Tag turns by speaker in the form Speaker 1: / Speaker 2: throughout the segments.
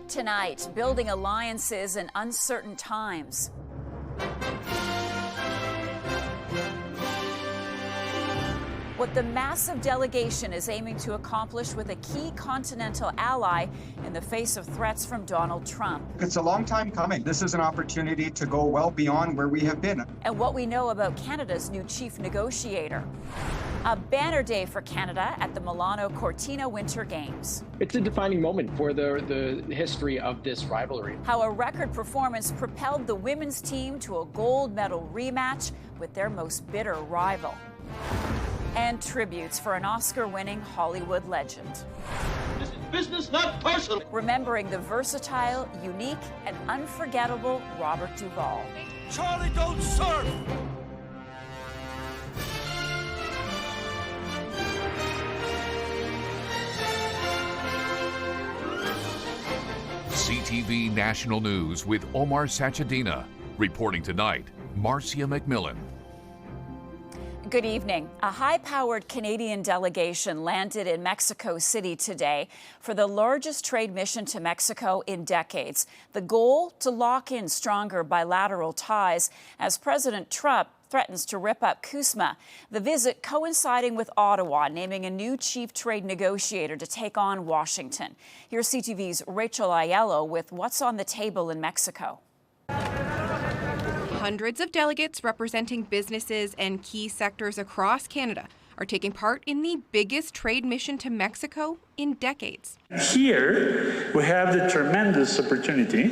Speaker 1: Tonight, building alliances in uncertain times. What the massive delegation is aiming to accomplish with a key continental ally in the face of threats from Donald Trump.
Speaker 2: It's a long time coming. This is an opportunity to go well beyond where we have been.
Speaker 1: And what we know about Canada's new chief negotiator. A banner day for Canada at the Milano Cortina Winter Games.
Speaker 3: It's a defining moment for the history of this rivalry.
Speaker 1: How a record performance propelled the women's team to a gold medal rematch with their most bitter rival. And tributes for an Oscar-winning Hollywood legend.
Speaker 4: This is business, not personal.
Speaker 1: Remembering the versatile, unique, and unforgettable Robert Duvall.
Speaker 4: Charlie, don't surf!
Speaker 5: CTV National News with Omar Sachedina. Reporting tonight, Marcia McMillan.
Speaker 1: Good evening. A high-powered Canadian delegation landed in Mexico City today for the largest trade mission to Mexico in decades. The goal, to lock in stronger bilateral ties as President Trump threatens to rip up CUSMA. The visit coinciding with Ottawa naming a new chief trade negotiator to take on Washington. Here's CTV's Rachel Aiello with what's on the table in Mexico.
Speaker 6: Hundreds of delegates representing businesses and key sectors across Canada are taking part in the biggest trade mission to Mexico in decades.
Speaker 7: Here, we have the tremendous opportunity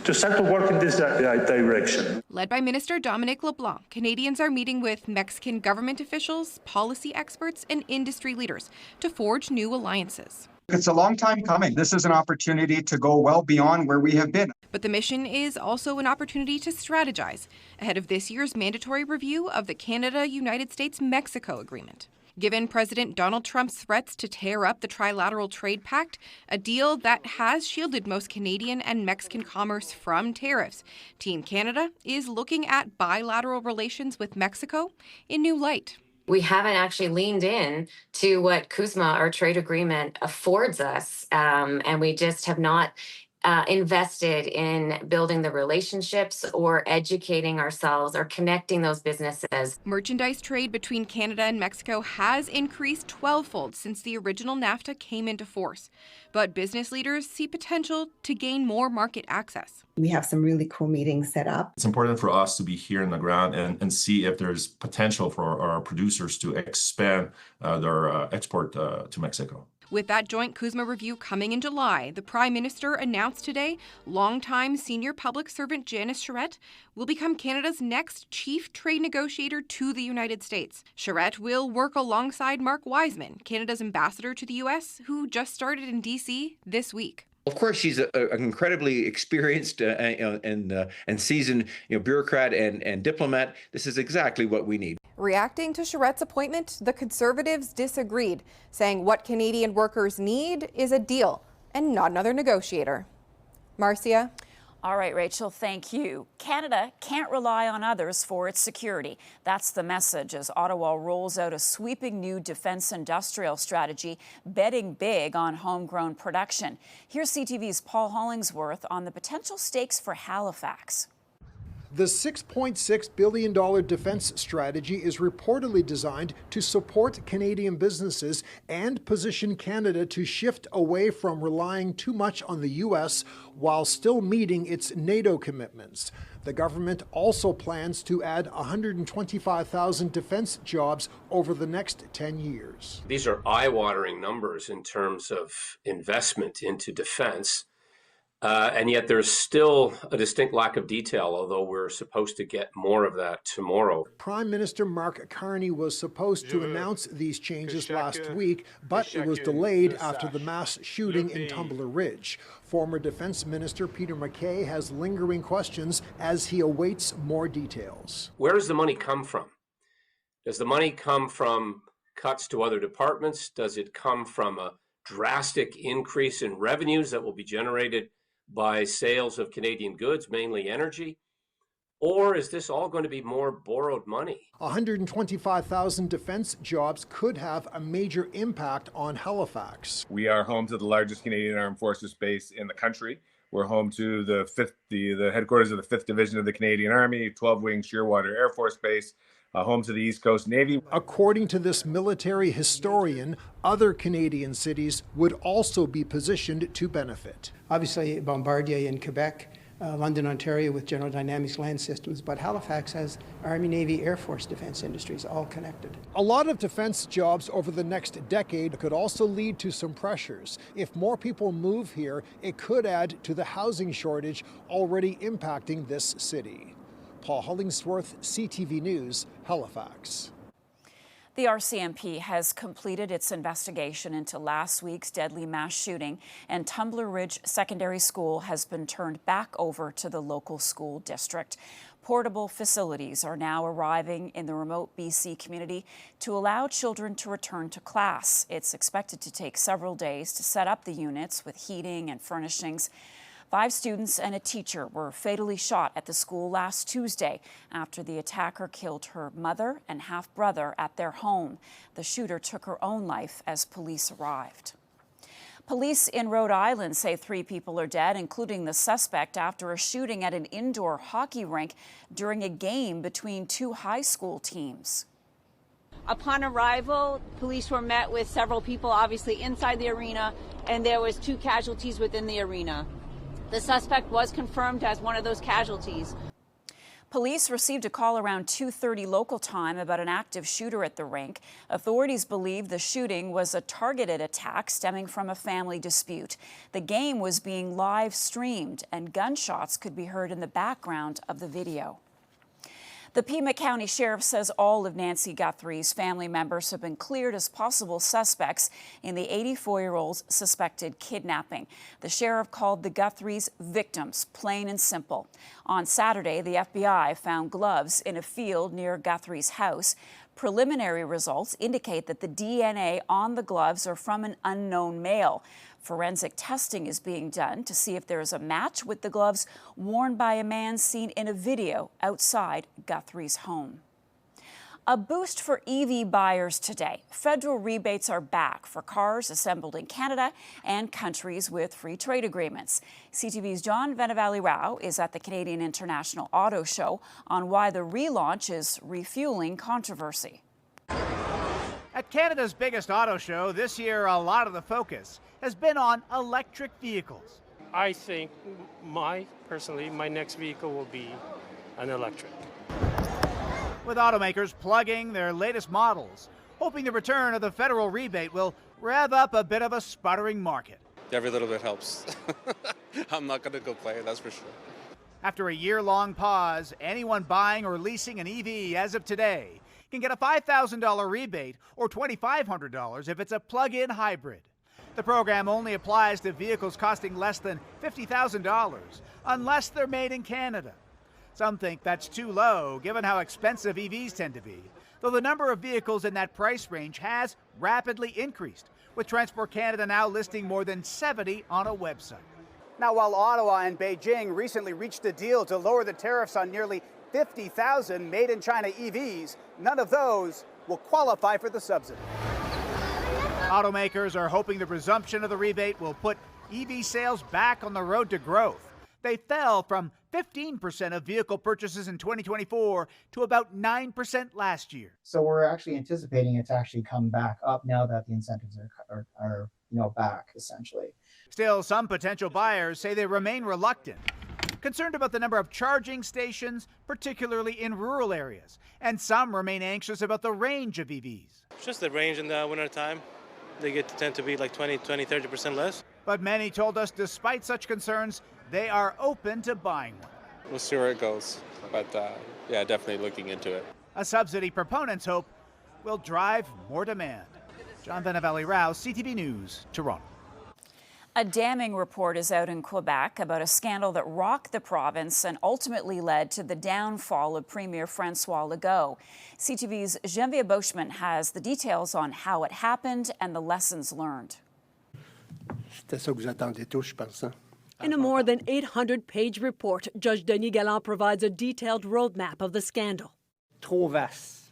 Speaker 7: to start to work in this direction.
Speaker 6: Led by Minister Dominic LeBlanc, Canadians are meeting with Mexican government officials, policy experts, and industry leaders to forge new alliances.
Speaker 2: It's a long time coming. This is an opportunity to go well beyond where we have been.
Speaker 6: But the mission is also an opportunity to strategize ahead of this year's mandatory review of the Canada-United States-Mexico Agreement. Given President Donald Trump's threats to tear up the trilateral trade pact, a deal that has shielded most Canadian and Mexican commerce from tariffs, Team Canada is looking at bilateral relations with Mexico in new light.
Speaker 8: We haven't actually leaned in to what CUSMA, our trade agreement, affords us, and we just have not invested in building the relationships or educating ourselves or connecting those businesses.
Speaker 6: Merchandise trade between Canada and Mexico has increased 12-fold since the original NAFTA came into force. But business leaders see potential to gain more market access.
Speaker 9: We have some really cool meetings set up.
Speaker 10: It's important for us to be here on the ground and see if there's potential for our producers to expand their export to Mexico.
Speaker 6: With that joint CUSMA review coming in July, the Prime Minister announced today longtime senior public servant Janice Charette will become Canada's next chief trade negotiator to the United States. Charette will work alongside Mark Wiseman, Canada's ambassador to the U.S., who just started in D.C. this week.
Speaker 11: Of course, she's an incredibly experienced and seasoned bureaucrat and diplomat. This is exactly what we need.
Speaker 6: Reacting to Charette's appointment, the Conservatives disagreed, saying what Canadian workers need is a deal and not another negotiator. Marcia?
Speaker 1: All right, Rachel, thank you. Canada can't rely on others for its security. That's the message as Ottawa rolls out a sweeping new defense industrial strategy, betting big on homegrown production. Here's CTV's Paul Hollingsworth on the potential stakes for Halifax.
Speaker 12: The $6.6 billion defense strategy is reportedly designed to support Canadian businesses and position Canada to shift away from relying too much on the U.S. while still meeting its NATO commitments. The government also plans to add 125,000 defense jobs over the next 10 years.
Speaker 13: These are eye-watering numbers in terms of investment into defense. And yet there's still a distinct lack of detail, although we're supposed to get more of that tomorrow.
Speaker 12: Prime Minister Mark Carney was supposed to announce these changes last week, but it was delayed after the mass shooting in Tumbler Ridge. Former Defense Minister Peter MacKay has lingering questions as he awaits more details.
Speaker 13: Where does the money come from? Does the money come from cuts to other departments? Does it come from a drastic increase in revenues that will be generated by sales of Canadian goods, mainly energy? Or is this all going to be more borrowed money?
Speaker 12: 125,000 defense jobs could have a major impact on Halifax.
Speaker 14: We are home to the largest Canadian Armed Forces base in the country. We're home to the headquarters of the 5th Division of the Canadian Army, 12-wing Shearwater Air Force Base, home to the East Coast Navy.
Speaker 12: According to this military historian, other Canadian cities would also be positioned to benefit.
Speaker 15: Obviously, Bombardier in Quebec, London, Ontario with General Dynamics Land Systems, but Halifax has Army, Navy, Air Force defense industries all connected.
Speaker 12: A lot of defense jobs over the next decade could also lead to some pressures. If more people move here, it could add to the housing shortage already impacting this city. Paul Hollingsworth, CTV News, Halifax.
Speaker 1: The RCMP has completed its investigation into last week's deadly mass shooting, and Tumbler Ridge Secondary School has been turned back over to the local school district. Portable facilities are now arriving in the remote BC community to allow children to return to class. It's expected to take several days to set up the units with heating and furnishings. 5 students and a teacher were fatally shot at the school last Tuesday after the attacker killed her mother and half-brother at their home. The shooter took her own life as police arrived. Police in Rhode Island say 3 people are dead, including the suspect, after a shooting at an indoor hockey rink during a game between 2 high school teams.
Speaker 16: Upon arrival, police were met with several people, obviously inside the arena, and there was 2 casualties within the arena. The suspect was confirmed as one of those casualties.
Speaker 1: Police received a call around 2:30 local time about an active shooter at the rink. Authorities believe the shooting was a targeted attack stemming from a family dispute. The game was being live streamed, and gunshots could be heard in the background of the video. The Pima County Sheriff says all of Nancy Guthrie's family members have been cleared as possible suspects in the 84-year-old's suspected kidnapping. The sheriff called the Guthries victims, plain and simple. On Saturday, the FBI found gloves in a field near Guthrie's house. Preliminary results indicate that the DNA on the gloves are from an unknown male. Forensic testing is being done to see if there is a match with the gloves worn by a man seen in a video outside Guthrie's home. A boost for EV buyers today. Federal rebates are back for cars assembled in Canada and countries with free trade agreements. CTV's John Venevali-Rao is at the Canadian International Auto Show on why the relaunch is refueling controversy.
Speaker 17: At Canada's biggest auto show this year, a lot of the focus has been on electric vehicles.
Speaker 18: I think personally, my next vehicle will be an electric.
Speaker 17: With automakers plugging their latest models, hoping the return of the federal rebate will rev up a bit of a sputtering market.
Speaker 19: Every little bit helps. I'm not going to complain, that's for sure.
Speaker 17: After a year-long pause, anyone buying or leasing an EV as of today can get a $5,000 rebate or $2,500 if it's a plug-in hybrid. The program only applies to vehicles costing less than $50,000 unless they're made in Canada. Some think that's too low given how expensive EVs tend to be, though the number of vehicles in that price range has rapidly increased, with Transport Canada now listing more than 70 on a website. Now, while Ottawa and Beijing recently reached a deal to lower the tariffs on nearly 50,000 made-in-China EVs, none of those will qualify for the subsidy. Automakers are hoping the resumption of the rebate will put EV sales back on the road to growth. They fell from 15% of vehicle purchases in 2024 to about 9% last year.
Speaker 20: So we're actually anticipating it to actually come back up now that the incentives are back, essentially.
Speaker 17: Still, some potential buyers say they remain reluctant, concerned about the number of charging stations, particularly in rural areas, and some remain anxious about the range of EVs.
Speaker 18: Just the range in the wintertime. They tend to be like 30% less.
Speaker 17: But many told us despite such concerns, they are open to buying one.
Speaker 19: We'll see where it goes, but yeah, definitely looking into it.
Speaker 17: A subsidy proponents hope will drive more demand. John Venevali-Rao, CTV News, Toronto.
Speaker 1: A damning report is out in Quebec about a scandal that rocked the province and ultimately led to the downfall of Premier François Legault. CTV's Geneviève Beauchemin has the details on how it happened and the lessons learned.
Speaker 21: C'était ça que vous attendiez tous, je pense. In a more than 800-page report, Judge Denis Galland provides a detailed roadmap of the scandal.
Speaker 22: Trop vaste,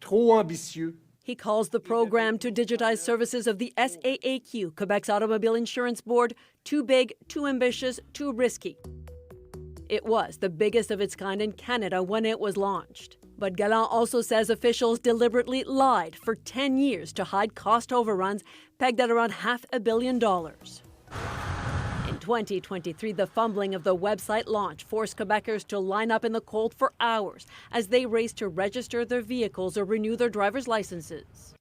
Speaker 22: trop ambitieux.
Speaker 21: He calls the program to digitize services of the SAAQ, Quebec's Automobile Insurance Board, too big, too ambitious, too risky. It was the biggest of its kind in Canada when it was launched. But Galland also says officials deliberately lied for 10 years to hide cost overruns pegged at around $500 million. In 2023, the fumbling of the website launch forced Quebecers to line up in the cold for hours as they raced to register their vehicles or renew their driver's licenses.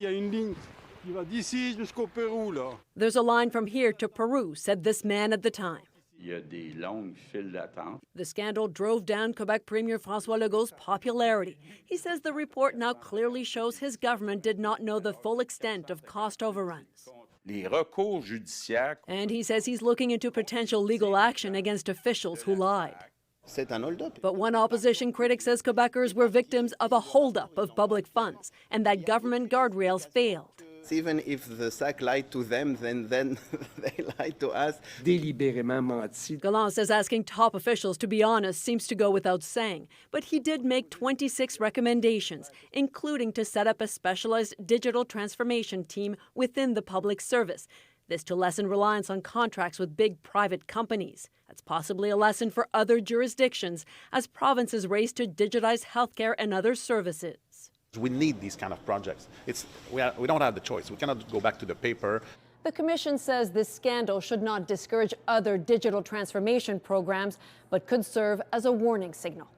Speaker 21: There's a line from here to Peru, said this man at the time. The scandal drove down Quebec Premier François Legault's popularity. He says the report now clearly shows his government did not know the full extent of cost overruns. And he says he's looking into potential legal action against officials who lied. But one opposition critic says Quebecers were victims of a holdup of public funds and that government guardrails failed.
Speaker 23: Even if the SAAQ lied to them, then they lied to us.
Speaker 21: Galland says asking top officials to be honest seems to go without saying, but he did make 26 recommendations, including to set up a specialized digital transformation team within the public service. This to lessen reliance on contracts with big private companies. That's possibly a lesson for other jurisdictions as provinces race to digitize healthcare and other services.
Speaker 24: We need these kind of projects. We don't have the choice. We cannot go back to the paper.
Speaker 21: The Commission says this scandal should not discourage other digital transformation programs, but could serve as a warning signal.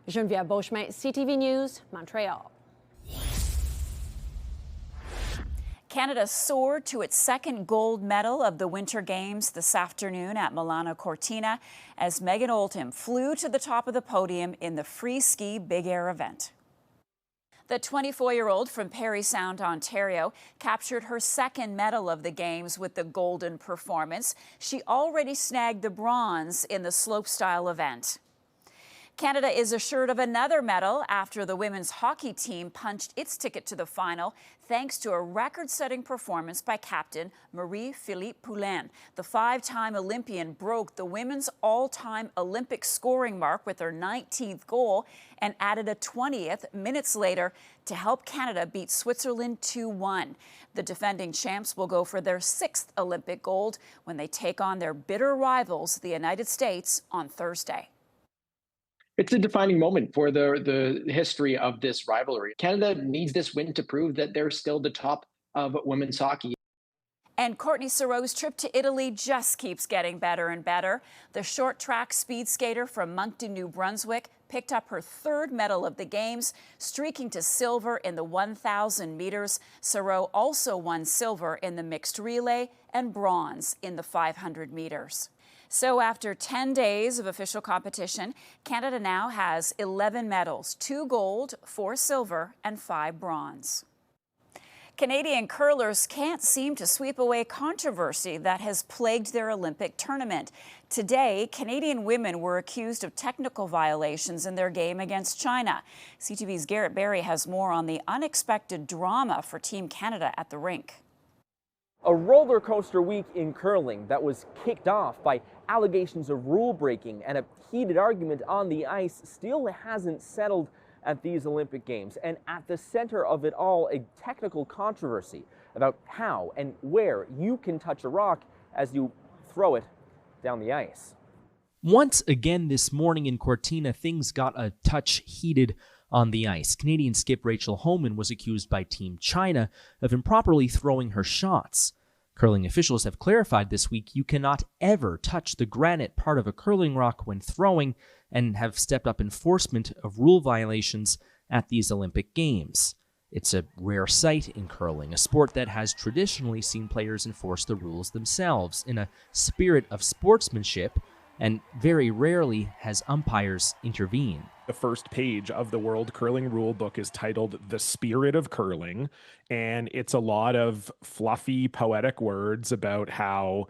Speaker 21: Geneviève Beauchemin, CTV News, Montreal.
Speaker 1: Canada soared to its second gold medal of the Winter Games this afternoon at Milano Cortina as Megan Oldham flew to the top of the podium in the free ski big air event. The 24-year-old from Parry Sound, Ontario, captured her second medal of the Games with the golden performance. She already snagged the bronze in the slopestyle event. Canada is assured of another medal after the women's hockey team punched its ticket to the final thanks to a record-setting performance by captain Marie-Philippe Poulin. The five-time Olympian broke the women's all-time Olympic scoring mark with her 19th goal and added a 20th minutes later to help Canada beat Switzerland 2-1. The defending champs will go for their sixth Olympic gold when they take on their bitter rivals, the United States, on Thursday.
Speaker 3: It's a defining moment for the history of this rivalry. Canada needs this win to prove that they're still the top of women's hockey.
Speaker 1: And Courtney Saro's trip to Italy just keeps getting better and better. The short track speed skater from Moncton, New Brunswick, picked up her third medal of the Games, streaking to silver in the 1,000 meters. Saro also won silver in the mixed relay and bronze in the 500 meters. So after 10 days of official competition, Canada now has 11 medals, 2 gold, 4 silver, and 5 bronze. Canadian curlers can't seem to sweep away controversy that has plagued their Olympic tournament. Today, Canadian women were accused of technical violations in their game against China. CTV's Garrett Barry has more on the unexpected drama for Team Canada at the rink.
Speaker 25: A roller coaster week in curling that was kicked off by allegations of rule breaking and a heated argument on the ice still hasn't settled at these Olympic Games. And at the center of it all, a technical controversy about how and where you can touch a rock as you throw it down the ice.
Speaker 26: Once again this morning in Cortina, things got a touch heated on the ice. Canadian skip Rachel Homan was accused by Team China of improperly throwing her shots. Curling officials have clarified this week you cannot ever touch the granite part of a curling rock when throwing, and have stepped up enforcement of rule violations at these Olympic Games. It's a rare sight in curling, a sport that has traditionally seen players enforce the rules themselves in a spirit of sportsmanship, and very rarely has umpires intervene.
Speaker 27: The first page of the World Curling Rule Book is titled The Spirit of Curling, and it's a lot of fluffy, poetic words about how,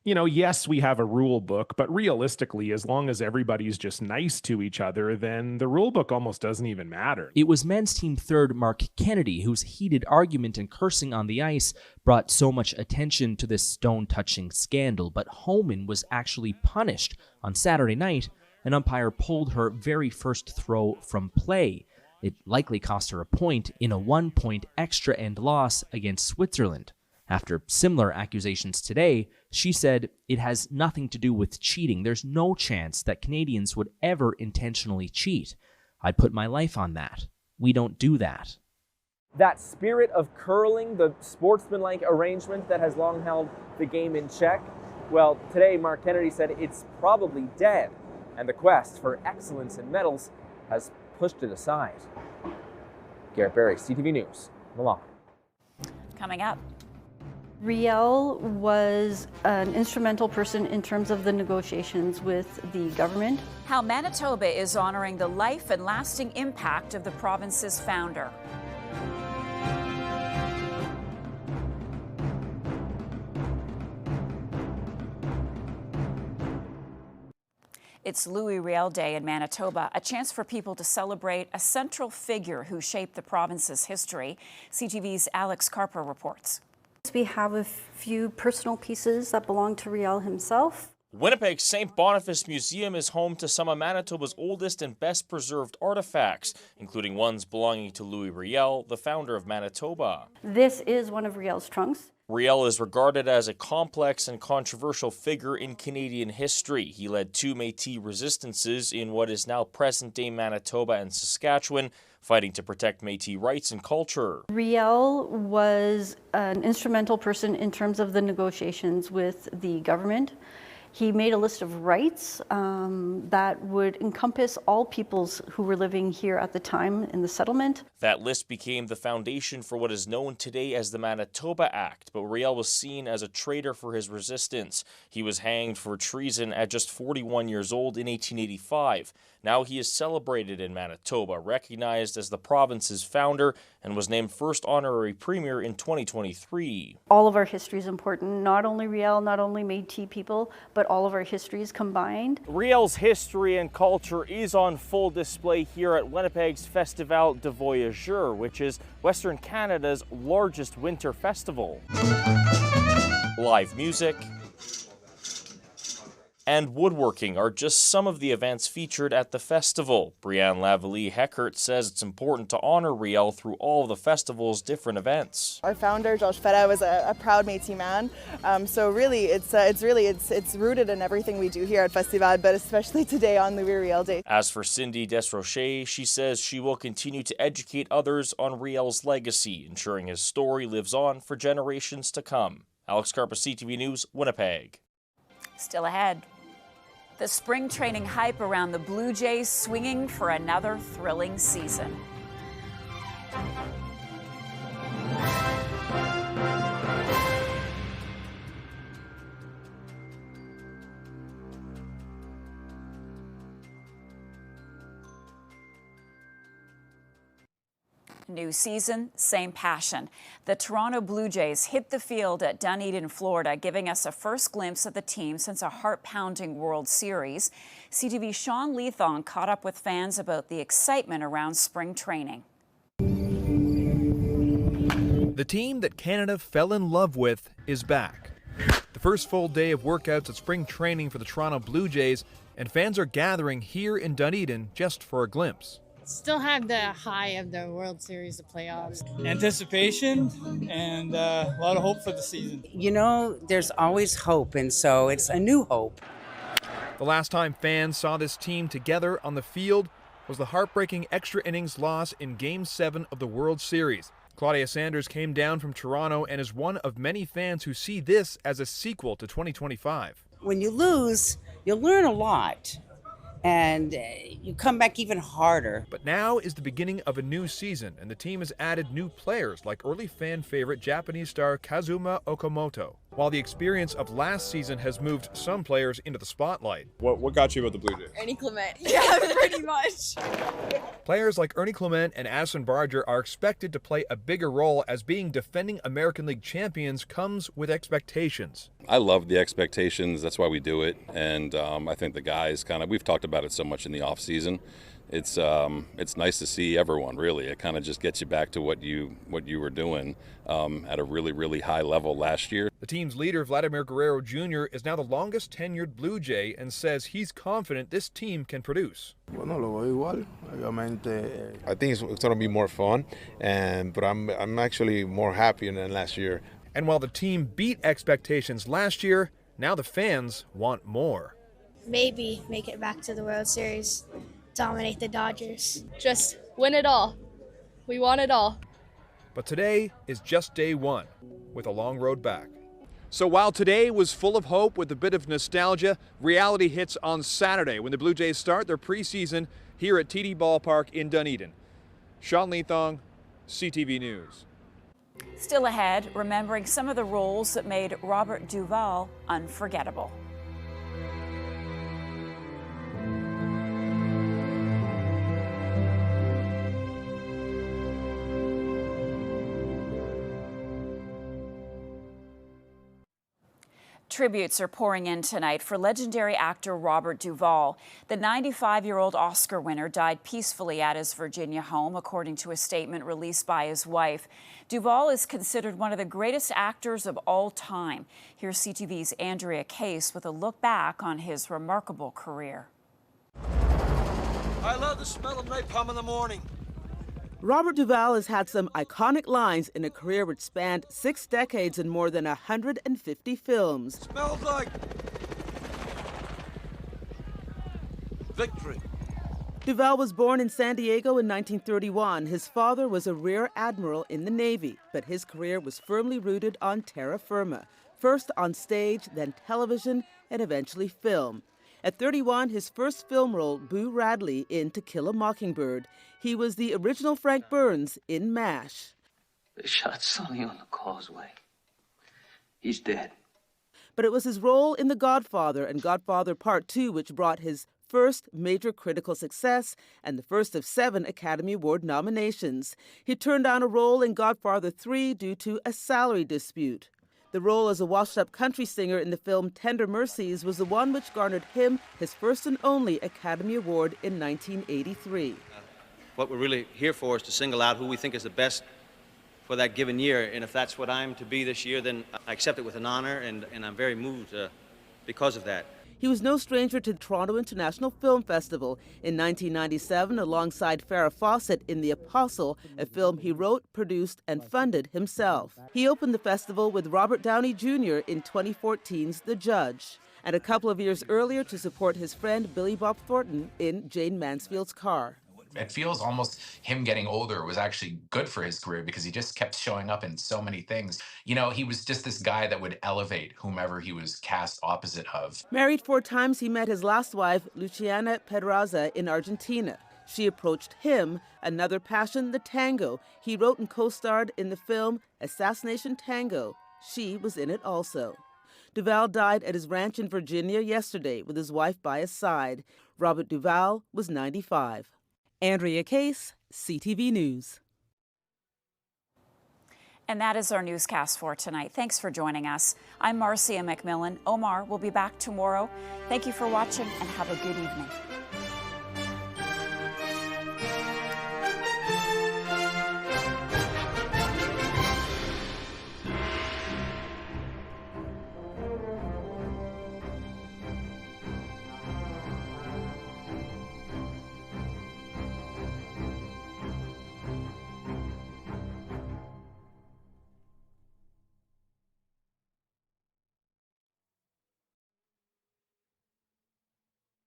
Speaker 27: yes, we have a rule book, but realistically, as long as everybody's just nice to each other, then the rule book almost doesn't even matter.
Speaker 26: It was men's team third Mark Kennedy whose heated argument and cursing on the ice brought so much attention to this stone-touching scandal, but Homan was actually punished on Saturday night. An umpire pulled her very first throw from play. It likely cost her a point in a 1-point extra end loss against Switzerland. After similar accusations today, she said it has nothing to do with cheating. There's no chance that Canadians would ever intentionally cheat. I'd put my life on that. We don't do that.
Speaker 25: That spirit of curling, the sportsmanlike arrangement that has long held the game in check, well, today Mark Kennedy said it's probably dead, and the quest for excellence in medals has pushed it aside. Garrett Berry, CTV News, Milan.
Speaker 1: Coming up.
Speaker 2: Riel was an instrumental person in terms of the negotiations with the government.
Speaker 1: How Manitoba is honoring the life and lasting impact of the province's founder. It's Louis Riel Day in Manitoba, a chance for people to celebrate a central figure who shaped the province's history. CTV's Alex Carper reports.
Speaker 2: We have a few personal pieces that belong to Riel himself.
Speaker 4: Winnipeg's St. Boniface Museum is home to some of Manitoba's oldest and best preserved artifacts, including ones belonging to Louis Riel, the founder of Manitoba.
Speaker 2: This is one of Riel's trunks.
Speaker 4: Riel is regarded as a complex and controversial figure in Canadian history. He led two Métis resistances in what is now present-day Manitoba and Saskatchewan, fighting to protect Métis rights and culture.
Speaker 2: Riel was an instrumental person in terms of the negotiations with the government. He made a list of rights that would encompass all peoples who were living here at the time in the settlement.
Speaker 4: That list became the foundation for what is known today as the Manitoba Act, but Riel was seen as a traitor for his resistance. He was hanged for treason at just 41 years old in 1885. Now he is celebrated in Manitoba, recognized as the province's founder, and was named first honorary premier in 2023.
Speaker 2: All of our history is important, not only Riel, not only Métis people, but all of our histories combined.
Speaker 4: Riel's history and culture is on full display here at Winnipeg's Festival de Voyageurs, which is Western Canada's largest winter festival. Live music and woodworking are just some of the events featured at the festival. Brianne Lavallée-Heckert says it's important to honor Riel through all of the festival's different events.
Speaker 5: Our founder, Georges Ferrat, was a proud Métis man, so really it's rooted in everything we do here at Festival, but especially today on Louis Riel Day.
Speaker 4: As for Cindy Desrochers, she says she will continue to educate others on Riel's legacy, ensuring his story lives on for generations to come. Alex Carper, CTV News, Winnipeg.
Speaker 1: Still ahead. The spring training hype around the Blue Jays swinging for another thrilling season. New season, same passion. The Toronto Blue Jays hit the field at Dunedin, Florida, giving us a first glimpse of the team since a heart-pounding World Series. CTV's Sean Leathong caught up with fans about the excitement around spring training.
Speaker 7: The team that Canada fell in love with is back. The first full day of workouts at spring training for the Toronto Blue Jays, and fans are gathering here in Dunedin just for a glimpse.
Speaker 8: Still have the high of the World Series, the playoffs.
Speaker 9: Anticipation and a lot of hope for the season.
Speaker 10: You know, there's always hope, and so it's a new hope.
Speaker 7: The last time fans saw this team together on the field was the heartbreaking extra innings loss in Game 7 of the World Series. Claudia Sanders came down from Toronto and is one of many fans who see this as a sequel to 2025.
Speaker 10: When you lose, you learn a lot. And you come back even harder.
Speaker 7: But now is the beginning of a new season, and the team has added new players like early fan favorite Japanese star Kazuma Okamoto. while the experience of last season has moved some players into the spotlight.
Speaker 6: What got you about the Blue Jays?
Speaker 11: Ernie Clement. Yeah, pretty much.
Speaker 7: Players like Ernie Clement and Addison Barger are expected to play a bigger role, as being defending American League champions comes with expectations.
Speaker 12: I love the expectations. That's why we do it. And I think the guys we've talked about it so much in the off season. It's nice to see everyone, really. It kind of just gets you back to what you were doing at a really, really high level last year.
Speaker 7: The team's leader, Vladimir Guerrero Jr., is now the longest tenured Blue Jay and says he's confident this team can produce.
Speaker 13: I think it's going to be more fun, but I'm actually more happy than last year.
Speaker 7: And while the team beat expectations last year, now the fans want more.
Speaker 14: Maybe make it back to the World Series. Dominate the Dodgers.
Speaker 11: Just win it all. We want it all.
Speaker 7: But today is just day one, with a long road back.
Speaker 15: So while today was full of hope with a bit of nostalgia, reality hits on Saturday when the Blue Jays start their preseason here at TD Ballpark in Dunedin. Sean Leathong, CTV News.
Speaker 1: Still ahead, remembering some of the roles that made Robert Duvall unforgettable. Tributes are pouring in tonight for legendary actor Robert Duvall. The 95-year-old Oscar winner died peacefully at his Virginia home, according to a statement released by his wife. Duvall is considered one of the greatest actors of all time. Here's CTV's Andrea Case with a look back on his remarkable career.
Speaker 16: I love the smell of napalm in the morning.
Speaker 28: Robert Duvall has had some iconic lines in a career which spanned 6 decades and more than 150 films.
Speaker 16: Smells like victory.
Speaker 28: Duvall was born in San Diego in 1931. His father was a rear admiral in the Navy, but his career was firmly rooted on terra firma, first on stage, then television, and eventually film. At 31, his first film role, Boo Radley in To Kill a Mockingbird. He was the original Frank Burns in MASH.
Speaker 29: They shot Sonny on the causeway. He's dead.
Speaker 28: But it was his role in The Godfather and Godfather Part 2 which brought his first major critical success and the first of 7 Academy Award nominations. He turned down a role in Godfather 3 due to a salary dispute. The role as a washed-up country singer in the film Tender Mercies was the one which garnered him his first and only Academy Award in 1983.
Speaker 16: What we're really here for is to single out who we think is the best for that given year. And if that's what I'm to be this year, then I accept it with an honor, and I'm very moved because of that.
Speaker 28: He was no stranger to the Toronto International Film Festival in 1997 alongside Farrah Fawcett in The Apostle, a film he wrote, produced, and funded himself. He opened the festival with Robert Downey Jr. in 2014's The Judge, and a couple of years earlier to support his friend Billy Bob Thornton in Jane Mansfield's Car.
Speaker 30: It feels almost him getting older was actually good for his career because he just kept showing up in so many things. You know, he was just this guy that would elevate whomever he was cast opposite of.
Speaker 28: Married 4 times, he met his last wife, Luciana Pedraza, in Argentina. She approached him, another passion, the tango. He wrote and co-starred in the film Assassination Tango. She was in it also. Duvall died at his ranch in Virginia yesterday with his wife by his side. Robert Duvall was 95. Andrea Case, CTV News.
Speaker 1: And that is our newscast for tonight. Thanks for joining us. I'm Marcia McMillan. Omar will be back tomorrow. Thank you for watching and have a good evening.